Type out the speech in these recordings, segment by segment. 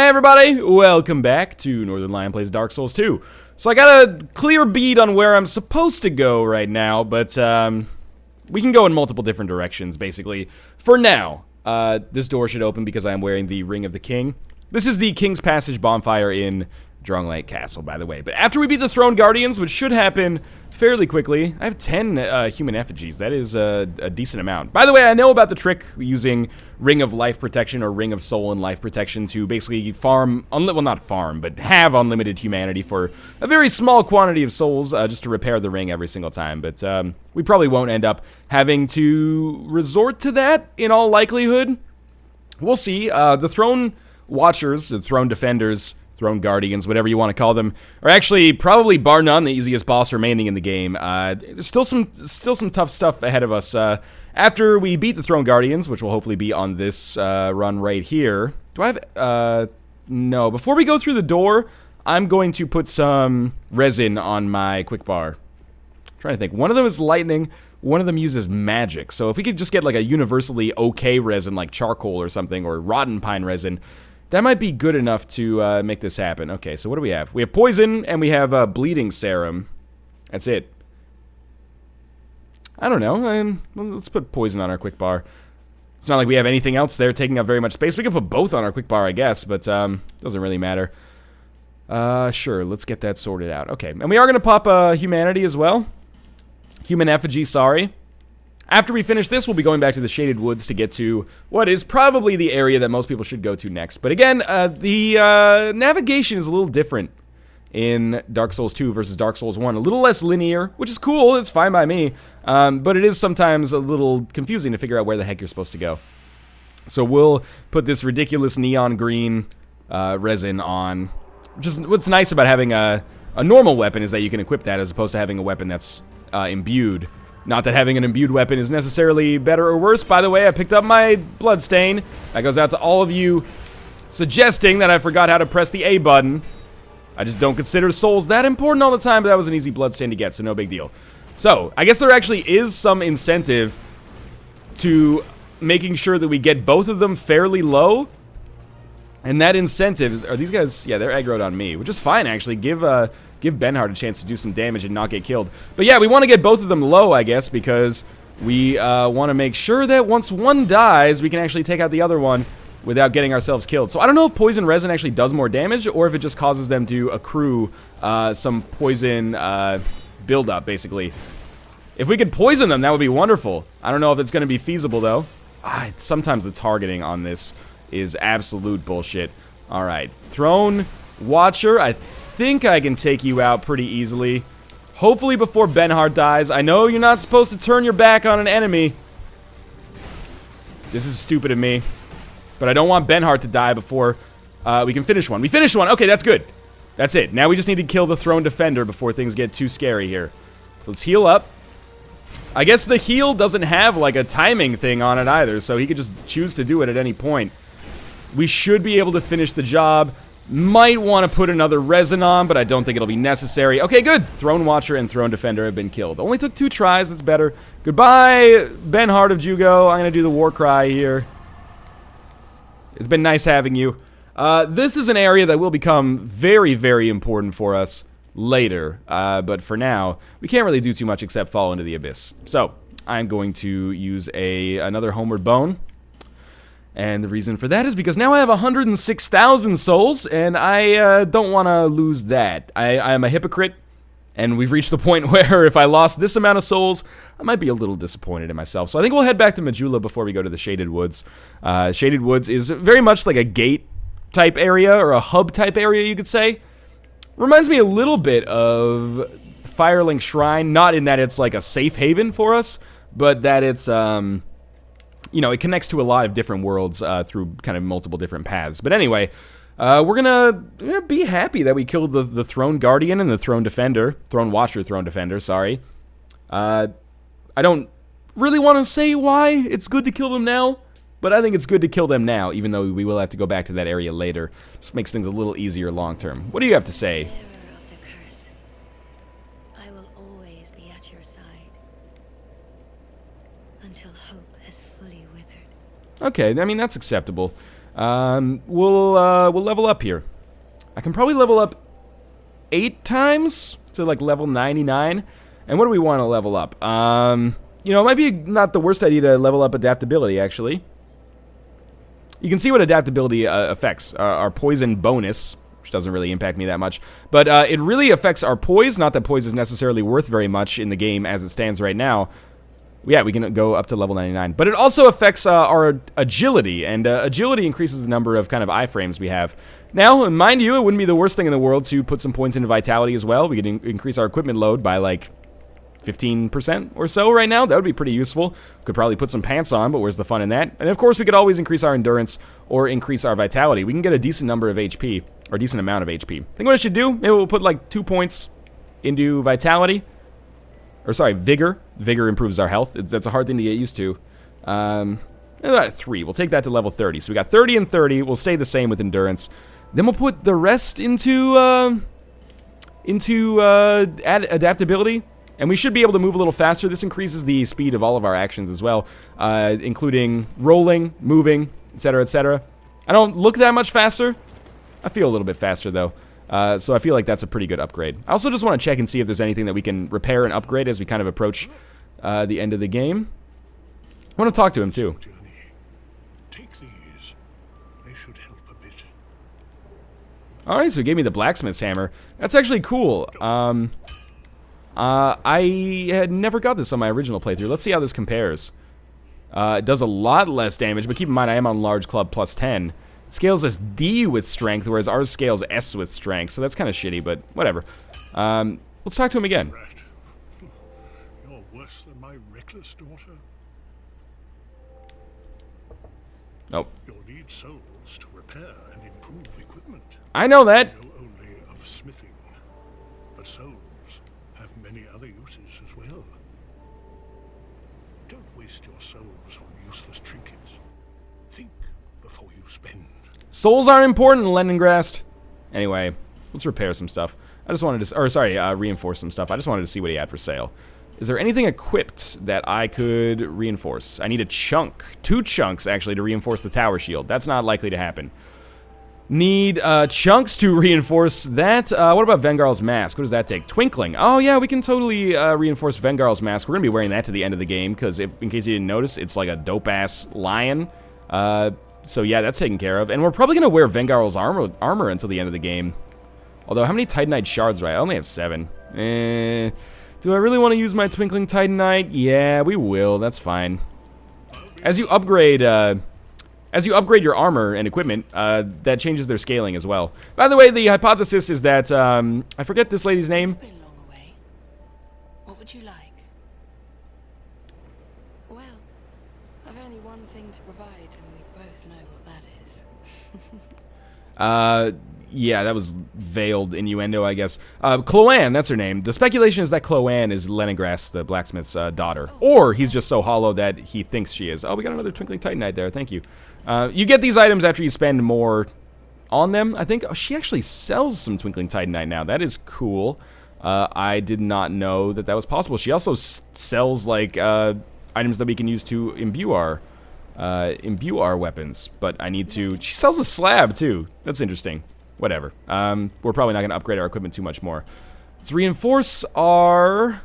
Hey everybody, welcome back to Northernlion Plays Dark Souls 2. So I got a clear bead on where I'm supposed to go right now, but we can go in multiple different directions, basically. For now, this door should open because I am wearing the Ring of the King. This is the King's Passage bonfire in Drunglake Castle, by the way. But after we beat the Throne Guardians, which should happen fairly quickly, I have 10 human effigies. That is a decent amount. By the way, I know about the trick using Ring of Life Protection or Ring of Soul and Life Protection to basically farm, well, not farm, but have unlimited humanity for a very small quantity of souls just to repair the ring every single time. But we probably won't end up having to resort to that in all likelihood. We'll see. The Throne Watchers, the Throne Defenders, Throne Guardians, whatever you want to call them, are actually probably bar none the easiest boss remaining in the game. There's still some tough stuff ahead of us. After we beat the Throne Guardians, which will hopefully be on this run right here. Do I have... no. Before we go through the door, I'm going to put some resin on my quick bar. I'm trying to think. One of them is lightning. One of them uses magic. So if we could just get like a universally okay resin like charcoal or something, or rotten pine resin, that might be good enough to make this happen. Okay, so what do we have? We have poison, and we have bleeding serum. That's it. I don't know. Let's put poison on our quick bar. It's not like we have anything else there taking up very much space. We can put both on our quick bar, I guess, but doesn't really matter. Sure, let's get that sorted out. Okay, and we are going to pop humanity as well. Human effigy, sorry. After we finish this, we'll be going back to the Shaded Woods to get to what is probably the area that most people should go to next. But again, the navigation is a little different in Dark Souls 2 versus Dark Souls 1. A little less linear, which is cool. It's fine by me. But it is sometimes a little confusing to figure out where the heck you're supposed to go. So we'll put this ridiculous neon green resin on. Just what's nice about having a normal weapon is that you can equip that as opposed to having a weapon that's imbued. Not that having an imbued weapon is necessarily better or worse. By the way, I picked up my bloodstain. That goes out to all of you suggesting that I forgot how to press the A button. I just don't consider souls that important all the time, but that was an easy bloodstain to get, so no big deal. So, I guess there actually is some incentive to making sure that we get both of them fairly low. And that incentive, are these guys, yeah, they're aggroed on me, which is fine, actually. Give Benhard a chance to do some damage and not get killed. But yeah, we want to get both of them low, I guess, because we want to make sure that once one dies, we can actually take out the other one without getting ourselves killed. So I don't know if poison resin actually does more damage, or if it just causes them to accrue some poison buildup, basically. If we could poison them, that would be wonderful. I don't know if it's going to be feasible, though. Sometimes the targeting on this is absolute bullshit. Alright, Throne Watcher, I think I can take you out pretty easily. Hopefully before Benhard dies. I know you're not supposed to turn your back on an enemy. This is stupid of me. But I don't want Benhard to die before we can finish one. We finished one! Okay, that's good. That's it. Now we just need to kill the Throne Defender before things get too scary here. So let's heal up. I guess the heal doesn't have like a timing thing on it either, so he could just choose to do it at any point. We should be able to finish the job. Might want to put another resin on, but I don't think it'll be necessary. Okay, good. Throne Watcher and Throne Defender have been killed. Only took 2 tries. That's better. Goodbye, Benhard of Jugo. I'm going to do the war cry here. It's been nice having you. This is an area that will become very, very important for us later. But for now, we can't really do too much except fall into the abyss. So, I'm going to use another Homeward Bone. And the reason for that is because now I have 106,000 souls, and I don't want to lose that. I am a hypocrite, and we've reached the point where if I lost this amount of souls, I might be a little disappointed in myself. So I think we'll head back to Majula before we go to the Shaded Woods. Shaded Woods is very much like a gate-type area, or a hub-type area, you could say. Reminds me a little bit of Firelink Shrine, not in that it's like a safe haven for us, but that it's... you know, it connects to a lot of different worlds through kind of multiple different paths. But anyway, we're gonna be happy that we killed the Throne Guardian and the Throne Defender. Throne Watcher, Throne Defender, sorry. I don't really want to say why it's good to kill them now, but I think it's good to kill them now, even though we will have to go back to that area later. Just makes things a little easier long term. What do you have to say? Okay, I mean, that's acceptable. We'll level up here. I can probably level up 8 times to like level 99. And what do we want to level up? You know, it might be not the worst idea to level up adaptability, actually. You can see what adaptability affects. Our poison bonus, which doesn't really impact me that much. But it really affects our poise. Not that poise is necessarily worth very much in the game as it stands right now. Yeah, we can go up to level 99. But it also affects our agility. And agility increases the number of kind of iframes we have. Now, mind you, it wouldn't be the worst thing in the world to put some points into vitality as well. We could increase our equipment load by like 15% or so right now. That would be pretty useful. Could probably put some pants on, but where's the fun in that? And of course, we could always increase our endurance or increase our vitality. We can get a decent number of HP, or a decent amount of HP. I think what I should do, maybe we'll put like 2 points into vitality. Or sorry, vigor. Vigor improves our health. That's a hard thing to get used to. 3. We'll take that to level 30. So we got 30 and 30. We'll stay the same with endurance. Then we'll put the rest into adaptability. And we should be able to move a little faster. This increases the speed of all of our actions as well, including rolling, moving, etc., etc. I don't look that much faster. I feel a little bit faster, though. So I feel like that's a pretty good upgrade. I also just want to check and see if there's anything that we can repair and upgrade as we kind of approach the end of the game. I want to talk to him, too. Take these. They should help a bit. Alright, so he gave me the Blacksmith's hammer. That's actually cool. I had never got this on my original playthrough. Let's see how this compares. It does a lot less damage, but keep in mind I am on large club plus 10. It scales as D with strength, whereas ours scales S with strength, so that's kind of shitty, but whatever. Let's talk to him again. Rat. You're worse than my reckless daughter. Nope. You'll need souls to repair and improve equipment. I know that. Know only of smithing, but souls have many other uses as well. Don't waste your souls on useless trinkets. Think before you spend. Souls are important, Leningrast. Anyway, let's repair some stuff. I just wanted to, or sorry, reinforce some stuff. I just wanted to see what he had for sale. Is there anything equipped that I could reinforce? I need a chunk. 2 chunks, actually, to reinforce the tower shield. That's not likely to happen. Need chunks to reinforce that. What about Vengarl's mask? What does that take? Twinkling. Oh, yeah, we can totally reinforce Vengarl's mask. We're going to be wearing that to the end of the game, because in case you didn't notice, it's like a dope-ass lion. So, yeah, that's taken care of. And we're probably going to wear Vengarl's armor until the end of the game. Although, how many Titanite shards do I only have 7. Do I really want to use my Twinkling Titanite? Yeah, we will. That's fine. As you upgrade your armor and equipment, that changes their scaling as well. By the way, the hypothesis is that, I forget this lady's name. Been long away. What would you like? Well, I've only one thing to provide, and we both know what that is. Yeah, that was veiled innuendo, I guess. Cloanne, that's her name. The speculation is that Cloanne is Leningrast, the blacksmith's daughter. Or he's just so hollow that he thinks she is. Oh, we got another Twinkling Titanite there. Thank you. You get these items after you spend more on them, I think. Oh, she actually sells some Twinkling Titanite now. That is cool. I did not know that that was possible. She also sells, like, items that we can use to imbue our weapons. But I need to... She sells a slab, too. That's interesting. Whatever. We're probably not going to upgrade our equipment too much more. Let's reinforce our...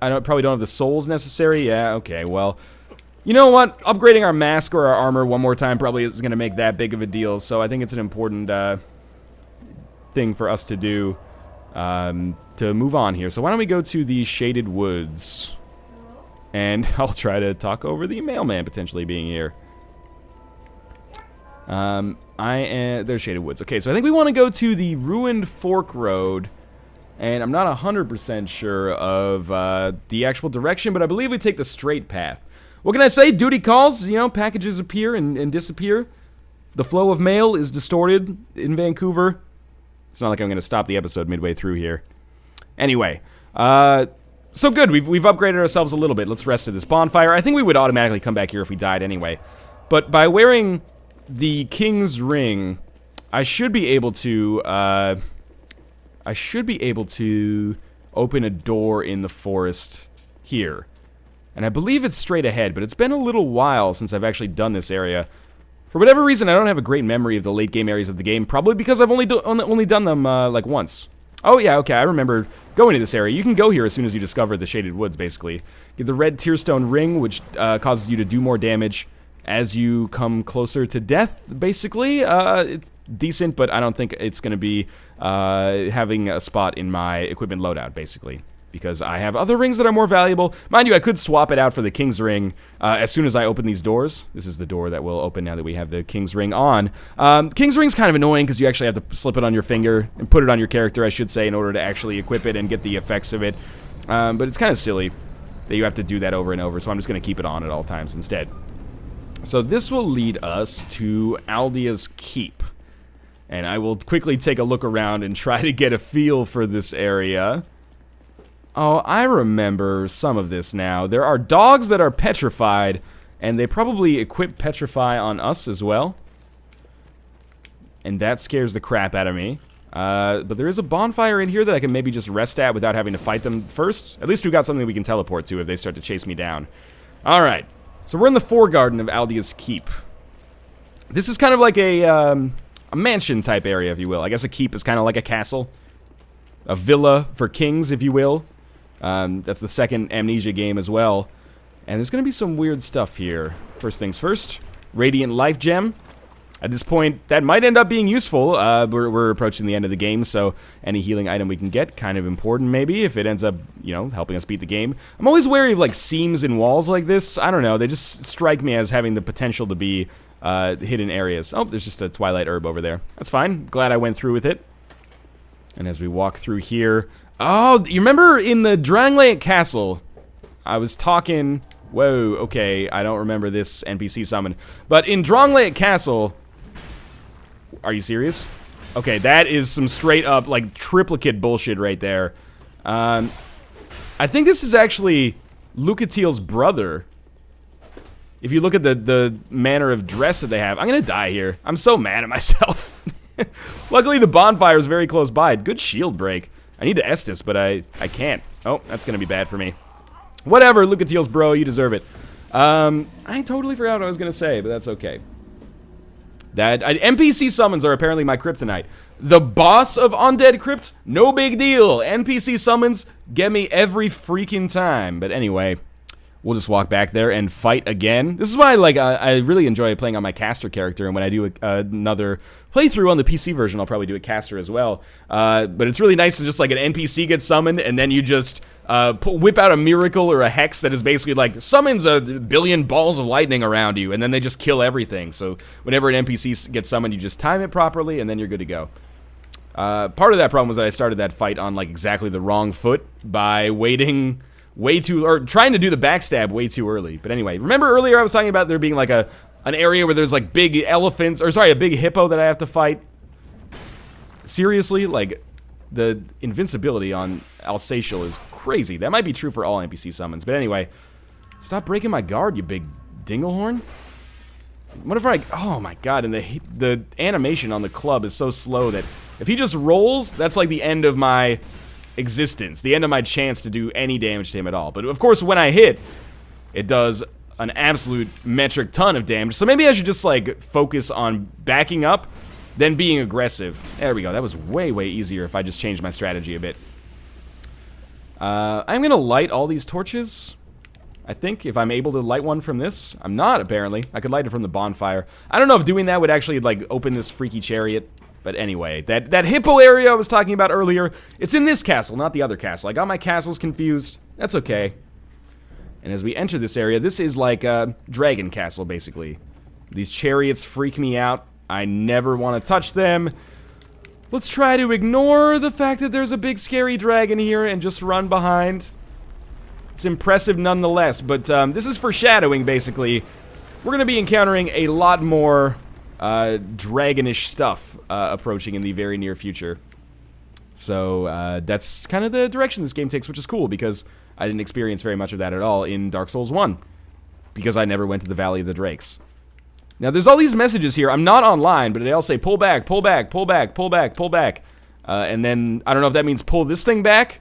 probably don't have the souls necessary. Yeah, okay, well... You know what? Upgrading our mask or our armor one more time probably isn't going to make that big of a deal, so I think it's an important thing for us to do to move on here. So why don't we go to the Shaded Woods? And I'll try to talk over the mailman potentially being here. There's Shaded Woods. Okay, so I think we want to go to the Ruined Fork Road, and I'm not 100% sure of the actual direction, but I believe we take the straight path. What can I say? Duty calls, you know, packages appear and disappear. The flow of mail is distorted in Vancouver. It's not like I'm going to stop the episode midway through here. Anyway, so good. We've upgraded ourselves a little bit. Let's rest at this bonfire. I think we would automatically come back here if we died anyway. But by wearing the King's Ring, I should be able to open a door in the forest here. And I believe it's straight ahead, but it's been a little while since I've actually done this area. For whatever reason, I don't have a great memory of the late game areas of the game, probably because I've only done them, like, once. Oh, yeah, okay, I remember going to this area. You can go here as soon as you discover the Shaded Woods, basically. Get the red Tearstone Ring, which causes you to do more damage as you come closer to death, basically. It's decent, but I don't think it's going to be having a spot in my equipment loadout, basically. Because I have other rings that are more valuable. Mind you, I could swap it out for the King's Ring as soon as I open these doors. This is the door that will open now that we have the King's Ring on. King's Ring's kind of annoying because you actually have to slip it on your finger and put it on your character, I should say, in order to actually equip it and get the effects of it. But it's kind of silly that you have to do that over and over, so I'm just going to keep it on at all times instead. So this will lead us to Aldia's Keep. And I will quickly take a look around and try to get a feel for this area. Oh, I remember some of this now. There are dogs that are petrified, and they probably equip Petrify on us as well. And that scares the crap out of me. But there is a bonfire in here that I can maybe just rest at without having to fight them first. At least we've got something we can teleport to if they start to chase me down. Alright, so we're in the foregarden of Aldia's Keep. This is kind of like a mansion type area, if you will. I guess a keep is kind of like a castle. A villa for kings, if you will. That's the second Amnesia game as well. And there's going to be some weird stuff here. First things first, Radiant Life Gem. At this point, that might end up being useful. We're approaching the end of the game, so any healing item we can get, kind of important maybe, if it ends up, you know, helping us beat the game. I'm always wary of, like, seams in walls like this. I don't know, they just strike me as having the potential to be hidden areas. Oh, there's just a Twilight Herb over there. That's fine. Glad I went through with it. And as we walk through here... Oh, you remember in the Drangleic Castle, I was talking... Whoa, okay, I don't remember this NPC summon. But in Drangleic Castle... Are you serious? Okay, that is some straight up, like, triplicate bullshit right there. I think this is actually Lucatiel's brother. If you look at the manner of dress that they have... I'm gonna die here. I'm so mad at myself. Luckily, the bonfire is very close by. Good shield break. I need to Estus, but I can't. Oh, that's going to be bad for me. Whatever, Lucatiel's bro, you deserve it. I totally forgot what I was going to say, but that's okay. NPC summons are apparently my kryptonite. The boss of Undead Crypt, no big deal. NPC summons get me every freaking time. But anyway... We'll just walk back there and fight again. This is why I really enjoy playing on my caster character, and when I do another playthrough on the PC version, I'll probably do a caster as well. But it's really nice to just, like, an NPC gets summoned, and then you just whip out a miracle or a hex that is basically, like, summons a billion balls of lightning around you, and then they just kill everything. So whenever an NPC gets summoned, you just time it properly, and then you're good to go. Part of that problem was that I started that fight on, like, exactly the wrong foot by waiting... trying to do the backstab way too early. But anyway, remember earlier I was talking about there being like an area where there's like big elephants, or sorry, a big hippo that I have to fight? Seriously? Like, the invincibility on Alsatial is crazy. That might be true for all NPC summons. But anyway, stop breaking my guard, you big dinglehorn. What if I... Oh my god, and the animation on the club is so slow that if he just rolls, that's like the end of my... existence, the end of my chance to do any damage to him at all. But of course, when I hit, it does an absolute metric ton of damage. So maybe I should just, like, focus on backing up, then being aggressive. There we go. That was way, way easier if I just changed my strategy a bit. I'm gonna light all these torches. I think if I'm able to light one from this. I'm not, apparently. I could light it from the bonfire. I don't know if doing that would actually, like, open this freaky chariot. But anyway, that hippo area I was talking about earlier, it's in this castle, not the other castle. I got my castles confused. That's okay. And as we enter this area, this is like a dragon castle, basically. These chariots freak me out. I never want to touch them. Let's try to ignore the fact that there's a big scary dragon here and just run behind. It's impressive nonetheless, but this is foreshadowing, basically. We're going to be encountering a lot more... dragonish stuff approaching in the very near future. So that's kind of the direction this game takes, which is cool because I didn't experience very much of that at all in Dark Souls 1 because I never went to the Valley of the Drakes. Now there's all these messages here. I'm not online, but they all say pull back, pull back, pull back, pull back, pull back. And then I don't know if that means pull this thing back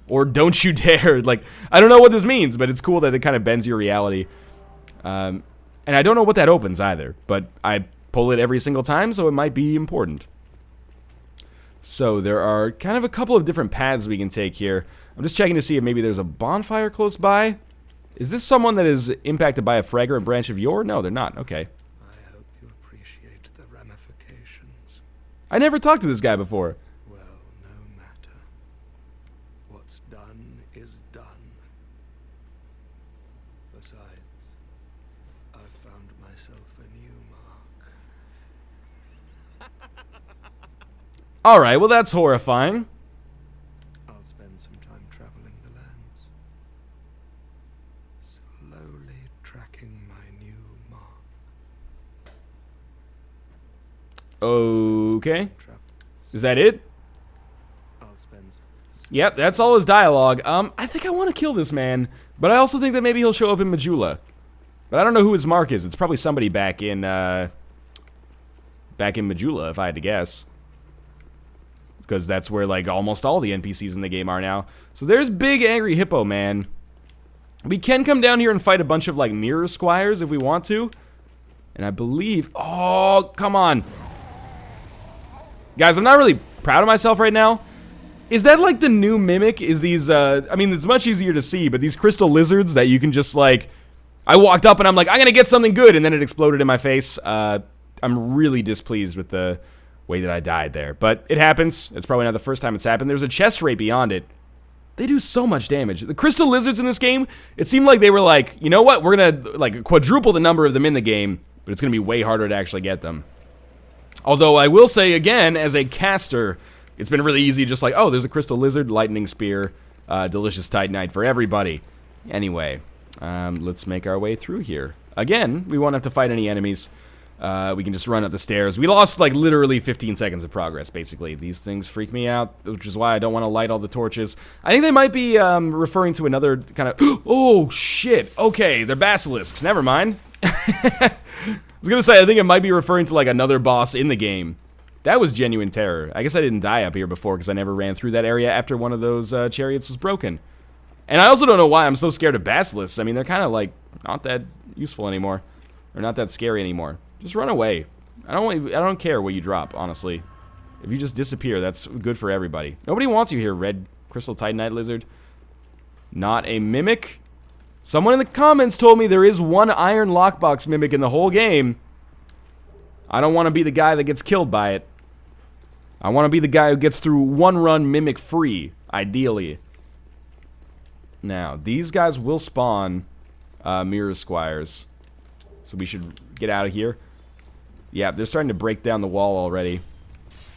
or don't you dare. Like, I don't know what this means, but it's cool that it kind of bends your reality. And I don't know what that opens either, but I pull it every single time, so it might be important. So there are kind of a couple of different paths we can take here. I'm just checking to see if maybe there's a bonfire close by. Is this someone that is impacted by a fragrant branch of yore? No, they're not. Okay. I hope you appreciate the ramifications. I never talked to this guy before. Well, no matter. What's done is done. Besides, I've found myself a new mark. Alright, well that's horrifying. I'll spend some time traveling the lands. Slowly tracking my new mark. Okay. Travel. Is that it? I'll spend. Yep, that's all his dialogue. I think I want to kill this man, but I also think that maybe he'll show up in Majula. But I don't know who his mark is. It's probably somebody back in Majula, if I had to guess. Because that's where, like, almost all the NPCs in the game are now. So there's Big Angry Hippo, man. We can come down here and fight a bunch of, like, mirror squires if we want to. And I believe... Oh, come on. Guys, I'm not really proud of myself right now. Is that, like, the new mimic? Is these, I mean, it's much easier to see, but these crystal lizards that you can just, like... I walked up and I'm like, I'm gonna get something good, and then it exploded in my face. I'm really displeased with the way that I died there. But it happens. It's probably not the first time it's happened. There's a chest right beyond it. They do so much damage. The crystal lizards in this game, it seemed like they were like, you know what? We're gonna, like, quadruple the number of them in the game, but it's gonna be way harder to actually get them. Although I will say, again, as a caster, it's been really easy, just like, oh, there's a crystal lizard, lightning spear, delicious titanite for everybody. Anyway, let's make our way through here. Again, we won't have to fight any enemies. We can just run up the stairs. We lost, like, literally 15 seconds of progress, basically. These things freak me out, which is why I don't want to light all the torches. I think they might be referring to another kind of... Oh, shit. Okay, they're basilisks. Never mind. I was gonna say, I think it might be referring to, like, another boss in the game. That was genuine terror. I guess I didn't die up here before because I never ran through that area after one of those chariots was broken. And I also don't know why I'm so scared of basilisks. I mean, they're kind of, like, not that useful anymore. Or not that scary anymore. Just run away. I don't care what you drop, honestly. If you just disappear, that's good for everybody. Nobody wants you here, red crystal titanite lizard. Not a mimic. Someone in the comments told me there is one iron lockbox mimic in the whole game. I don't want to be the guy that gets killed by it. I want to be the guy who gets through one run mimic free, ideally. Now, these guys will spawn mirror squires. So we should get out of here. Yeah, they're starting to break down the wall already.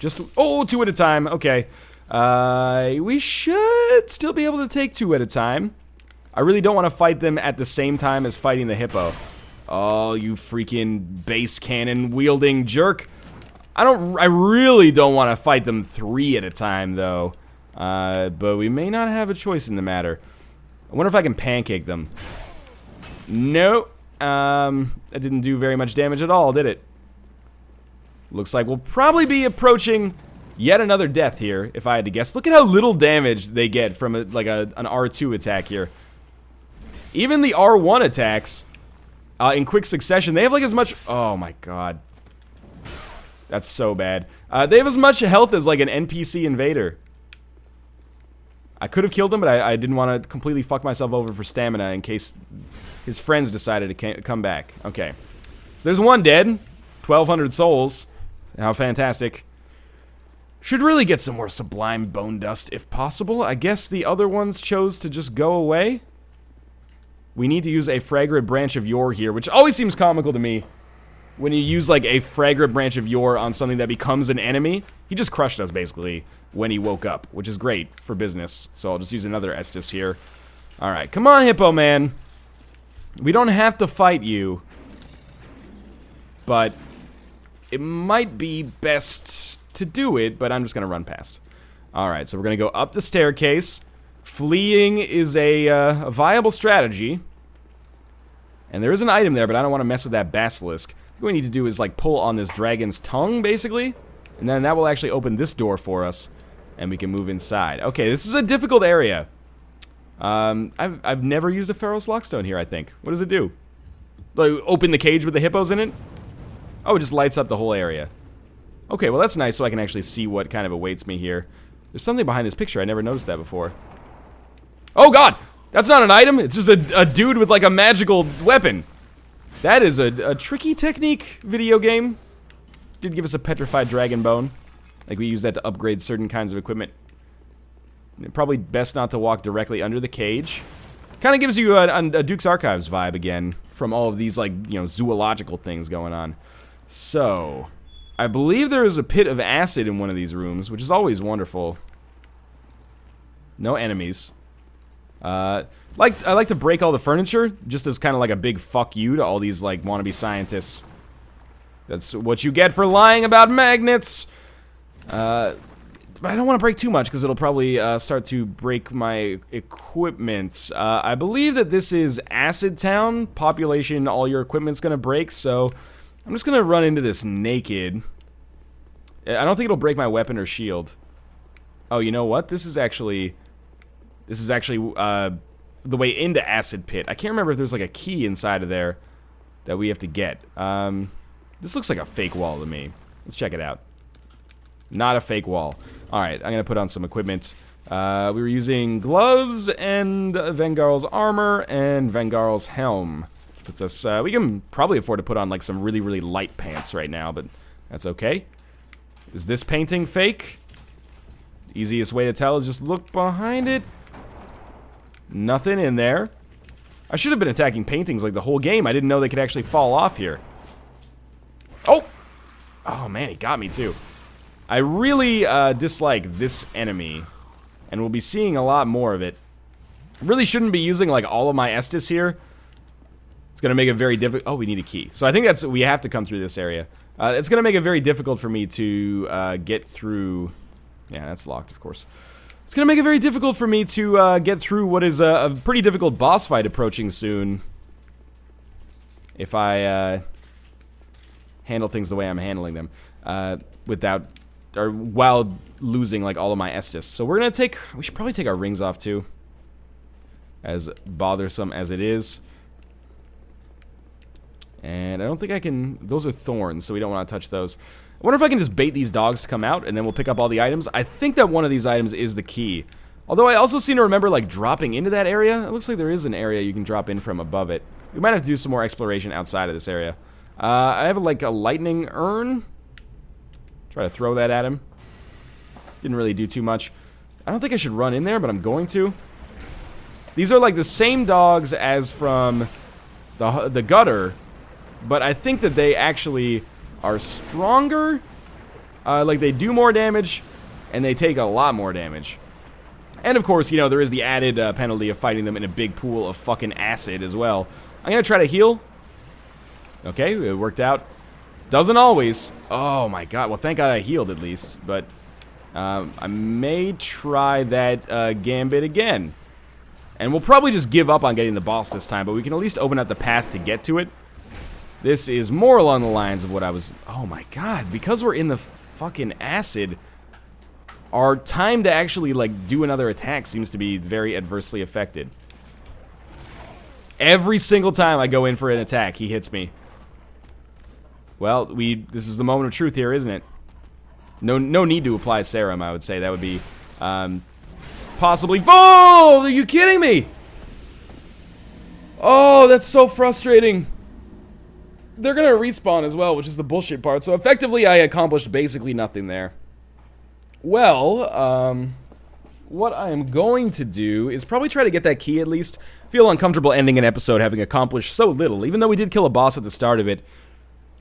Just, oh, 2 at a time. Okay. We should still be able to take 2 at a time. I really don't want to fight them at the same time as fighting the hippo. Oh, you freaking base cannon wielding jerk. I really don't want to fight them 3 at a time, though. But we may not have a choice in the matter. I wonder if I can pancake them. Nope. That didn't do very much damage at all, did it? Looks like we'll probably be approaching yet another death here, if I had to guess. Look at how little damage they get from an R2 attack here. Even the R1 attacks, in quick succession, they have like as much... Oh my god. That's so bad. They have as much health as like an NPC invader. I could have killed him, but I didn't want to completely fuck myself over for stamina in case his friends decided to come back. Okay. So there's one dead. 1,200 souls. How fantastic. Should really get some more sublime bone dust if possible. I guess the other ones chose to just go away. We need to use a fragrant branch of yore here, which always seems comical to me. When you use like a fragrant branch of yore on something that becomes an enemy. He just crushed us basically when he woke up, which is great for business. So I'll just use another Estus here. Alright, come on, Hippo Man. We don't have to fight you. But it might be best to do it, but I'm just going to run past. Alright, so we're going to go up the staircase. Fleeing is a viable strategy. And there is an item there, but I don't want to mess with that basilisk. What we need to do is like pull on this dragon's tongue, basically. And then that will actually open this door for us. And we can move inside. Okay, this is a difficult area. I've never used a Pharaoh's Lockstone here, I think. What does it do? Like, open the cage with the hippos in it? Oh, it just lights up the whole area. Okay, well that's nice so I can actually see what kind of awaits me here. There's something behind this picture. I never noticed that before. Oh god! That's not an item! It's just a dude with like a magical weapon. That is a tricky technique, video game. Did give us a petrified dragon bone. Like we use that to upgrade certain kinds of equipment. Probably best not to walk directly under the cage. Kind of gives you a Duke's Archives vibe again from all of these like, you know, zoological things going on. So, I believe there is a pit of acid in one of these rooms, which is always wonderful. No enemies. I like to break all the furniture, just as kind of like a big fuck you to all these like wannabe scientists. That's what you get for lying about magnets. But I don't want to break too much because it'll probably start to break my equipment. I believe that this is Acid Town. Population, all your equipment's gonna break, so I'm just gonna run into this naked. I don't think it'll break my weapon or shield. Oh, you know what? This is actually the way into Acid Pit. I can't remember if there's like a key inside of there that we have to get. This looks like a fake wall to me. Let's check it out. Not a fake wall. Alright, I'm gonna put on some equipment. We were using gloves and Vengarl's armor and Vengarl's helm. Puts us, we can probably afford to put on like some really, really light pants right now, but that's okay. Is this painting fake? Easiest way to tell is just look behind it. Nothing in there. I should have been attacking paintings like the whole game. I didn't know they could actually fall off here. Oh! Oh man, he got me too. I really dislike this enemy, and we'll be seeing a lot more of it. Really shouldn't be using like all of my Estus here. It's gonna make it very difficult. Oh, we need a key. So I think we have to come through this area. It's gonna make it very difficult for me to get through. Yeah, that's locked, of course. It's gonna make it very difficult for me to get through what is a pretty difficult boss fight approaching soon. If I handle things the way I'm handling them, while losing like all of my Estus. So we're gonna we should probably take our rings off too, as bothersome as it is. And I don't think I can. Those are thorns, so we don't want to touch those. I wonder if I can just bait these dogs to come out, and then we'll pick up all the items. I think that one of these items is the key. Although I also seem to remember like dropping into that area. It looks like there is an area you can drop in from above it. We might have to do some more exploration outside of this area. I have like a lightning urn. Try to throw that at him. Didn't really do too much. I don't think I should run in there, but I'm going to. These are like the same dogs as from the gutter, but I think that they actually are stronger. Like they do more damage, and they take a lot more damage. And of course, you know, there is the added penalty of fighting them in a big pool of fucking acid as well. I'm gonna try to heal. Okay, it worked out. Doesn't always. Oh my god. Well, thank god I healed at least. But I may try that gambit again. And we'll probably just give up on getting the boss this time, but we can at least open up the path to get to it. This is more along the lines of what I was... Oh my god, because we're in the fucking acid, our time to actually, like, do another attack seems to be very adversely affected. Every single time I go in for an attack, he hits me. Well, this is the moment of truth here, isn't it? No need to apply serum, I would say. That would be, possibly... Oh! Are you kidding me? Oh, that's so frustrating. They're gonna respawn as well, which is the bullshit part. So effectively, I accomplished basically nothing there. Well, what I am going to do is probably try to get that key at least. Feel uncomfortable ending an episode having accomplished so little. Even though we did kill a boss at the start of it,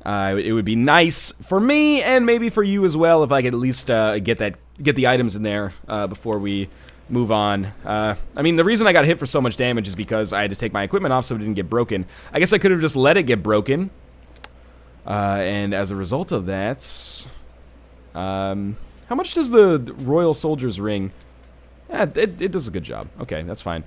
it would be nice for me and maybe for you as well if I could at least get the items in there before we move on. I mean, the reason I got hit for so much damage is because I had to take my equipment off so it didn't get broken. I guess I could have just let it get broken. And as a result of that, how much does the Royal Soldier's Ring? It does a good job. Okay, that's fine.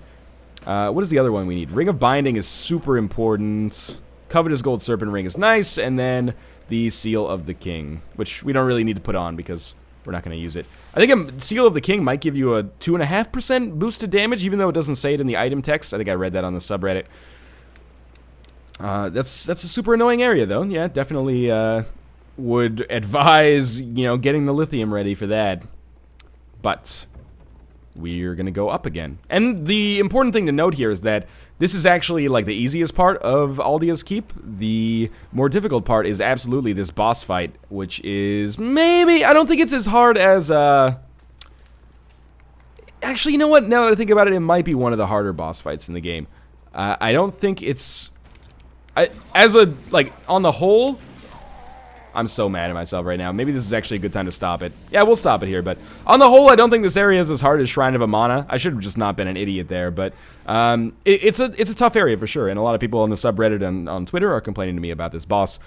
What is the other one we need? Ring of Binding is super important. Covetous Gold Serpent Ring is nice. And then the Seal of the King, which we don't really need to put on because we're not going to use it. I think a Seal of the King might give you a 2.5% boost to damage, even though it doesn't say it in the item text. I think I read that on the subreddit. That's a super annoying area, though. Yeah, definitely would advise, getting the lithium ready for that. But we're going to go up again. And the important thing to note here is that this is actually, like, the easiest part of Aldia's Keep. The more difficult part is absolutely this boss fight, which is maybe... I don't think it's as hard as, Actually, you know what? Now that I think about it, it might be one of the harder boss fights in the game. I don't think it's... on the whole... I'm so mad at myself right now. Maybe this is actually a good time to stop it. Yeah, we'll stop it here, but on the whole, I don't think this area is as hard as Shrine of Amana. I should have just not been an idiot there, but it's a tough area for sure, and a lot of people on the subreddit and on Twitter are complaining to me about this boss,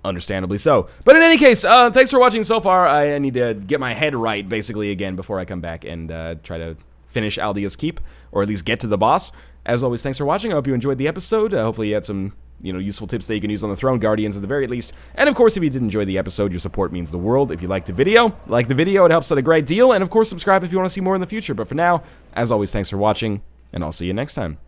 understandably so. But in any case, thanks for watching so far. I need to get my head right, basically, again, before I come back and try to finish Aldia's Keep, or at least get to the boss. As always, thanks for watching. I hope you enjoyed the episode. Hopefully you had some... useful tips that you can use on the Throne Guardians at the very least. And of course, if you did enjoy the episode, your support means the world. If you liked the video, it helps out a great deal. And of course, subscribe if you want to see more in the future. But for now, as always, thanks for watching, and I'll see you next time.